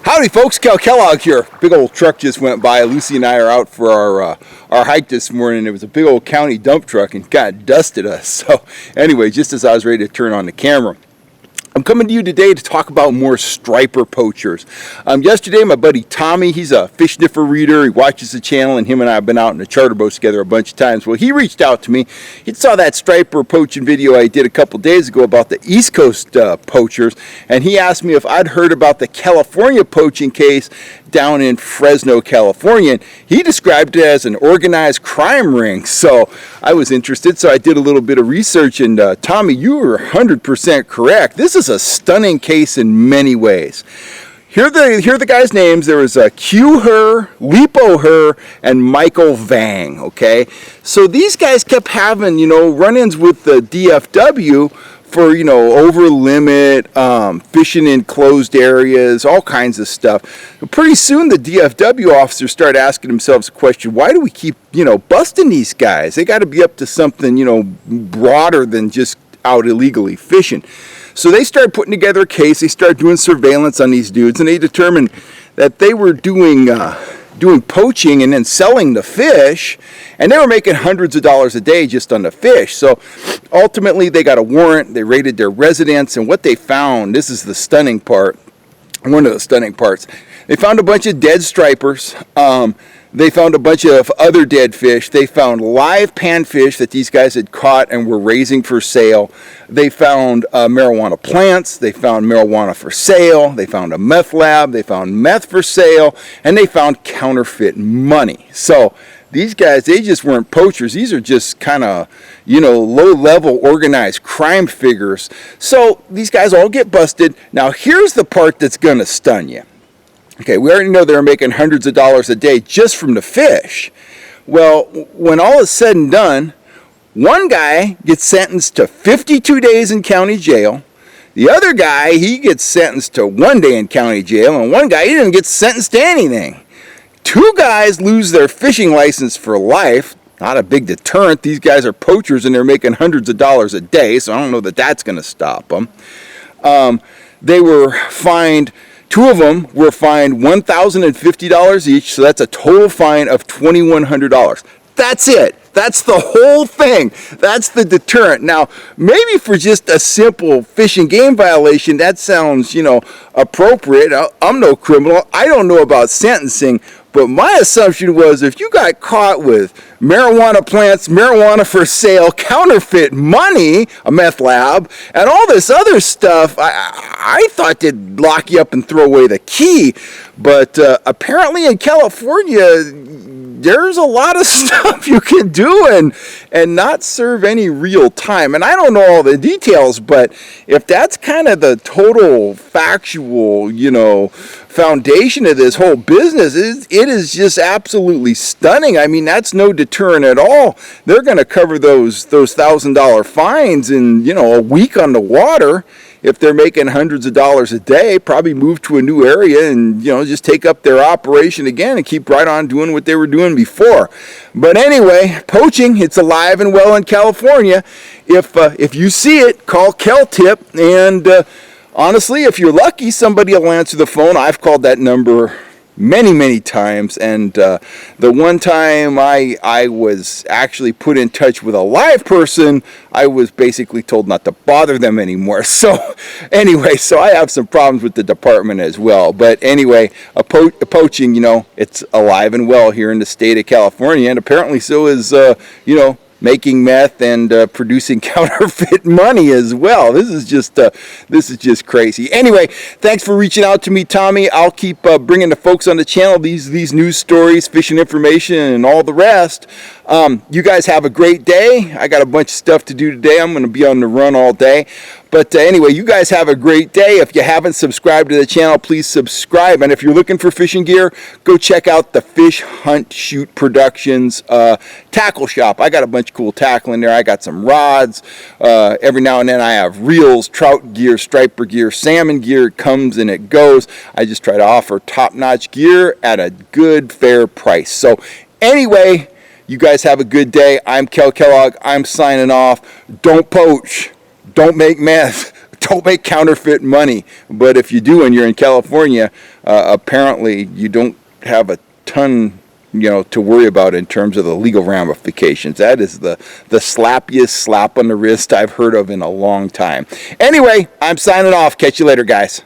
Howdy folks, Cal Kellogg here. Big old truck just went by. Lucy and I are out for our hike this morning. It was a big old county dump truck and kind of dusted us. So anyway, just as I was ready to turn on the camera, I'm coming to you today to talk about more striper poachers. Yesterday, my buddy Tommy, he's a fish sniffer reader. He watches the channel, and him and I have been out in the charter boats together a bunch of times. Well, he reached out to me. He saw that striper poaching video I did a couple days ago about the East Coast poachers, and he asked me if I'd heard about the California poaching case down in Fresno, California. And he described it as an organized crime ring. So I was interested, so I did a little bit of research, and Tommy, you were 100% correct. This is a stunning case in many ways. Here are the guys' names. There was Q Her, Lipo Her, and Michael Vang, okay? So these guys kept having, run-ins with the DFW for, over limit, fishing in closed areas, all kinds of stuff. But pretty soon the DFW officers start asking themselves the question, why do we keep, busting these guys? They got to be up to something, broader than just out illegally fishing. So they started putting together a case. They started doing surveillance on these dudes, and they determined that they were doing poaching and then selling the fish, and they were making hundreds of dollars a day just on the fish. So ultimately they got a warrant. They raided their residence, and what they found, this is the stunning part, one of the stunning parts, they found a bunch of dead stripers. They found a bunch of other dead fish. They found live panfish that these guys had caught and were raising for sale. They found marijuana plants. They found marijuana for sale. They found a meth lab. They found meth for sale. And they found counterfeit money. So these guys, they just weren't poachers. These are just kind of, low-level organized crime figures. So these guys all get busted. Now here's the part that's going to stun you. Okay, we already know they're making hundreds of dollars a day just from the fish. Well, when all is said and done, one guy gets sentenced to 52 days in county jail. The other guy, he gets sentenced to 1 day in county jail. And one guy, he didn't get sentenced to anything. 2 guys lose their fishing license for life. Not a big deterrent. These guys are poachers and they're making hundreds of dollars a day. So I don't know that that's going to stop them. They were fined. 2 of them were fined $1,050 each, so that's a total fine of $2,100. That's it. That's the whole thing. That's the deterrent. Now, maybe for just a simple fish and game violation, that sounds, appropriate. I'm no criminal. I don't know about sentencing, but my assumption was if you got caught with marijuana plants, marijuana for sale, counterfeit money, a meth lab, and all this other stuff, I thought they'd lock you up and throw away the key. But apparently in California, there's a lot of stuff you can do and not serve any real time. And I don't know all the details, but if that's kind of the total factual, foundation of this whole business, it is just absolutely stunning. I mean, that's no deterrent at all. They're going to cover those $1,000 fines in, a week on the water. If they're making hundreds of dollars a day, probably move to a new area and, just take up their operation again and keep right on doing what they were doing before. But anyway, poaching, it's alive and well in California. If you see it, call Kel-Tip, and honestly, if you're lucky, somebody will answer the phone. I've called that number many, many times, and the one time I was actually put in touch with a live person, I was basically told not to bother them anymore. So anyway, so I have some problems with the department as well. But anyway, poaching, it's alive and well here in the state of California, and apparently so is, making meth and producing counterfeit money as well. This is just crazy. Anyway, thanks for reaching out to me, Tommy. I'll keep bringing the folks on the channel these news stories, fishing information, and all the rest. You guys have a great day. I got a bunch of stuff to do today. I'm going to be on the run all day. But anyway, you guys have a great day. If you haven't subscribed to the channel, please subscribe. And if you're looking for fishing gear, go check out the Fish Hunt Shoot Productions tackle shop. I got a bunch of cool tackle in there. I got some rods. Every now and then I have reels, trout gear, striper gear, salmon gear. It comes and it goes. I just try to offer top-notch gear at a good, fair price. So anyway, you guys have a good day. I'm Kel Kellogg. I'm signing off. Don't poach. Don't make meth. Don't make counterfeit money. But if you do and you're in California, apparently you don't have a ton, to worry about in terms of the legal ramifications. That is the slappiest slap on the wrist I've heard of in a long time. Anyway, I'm signing off. Catch you later, guys.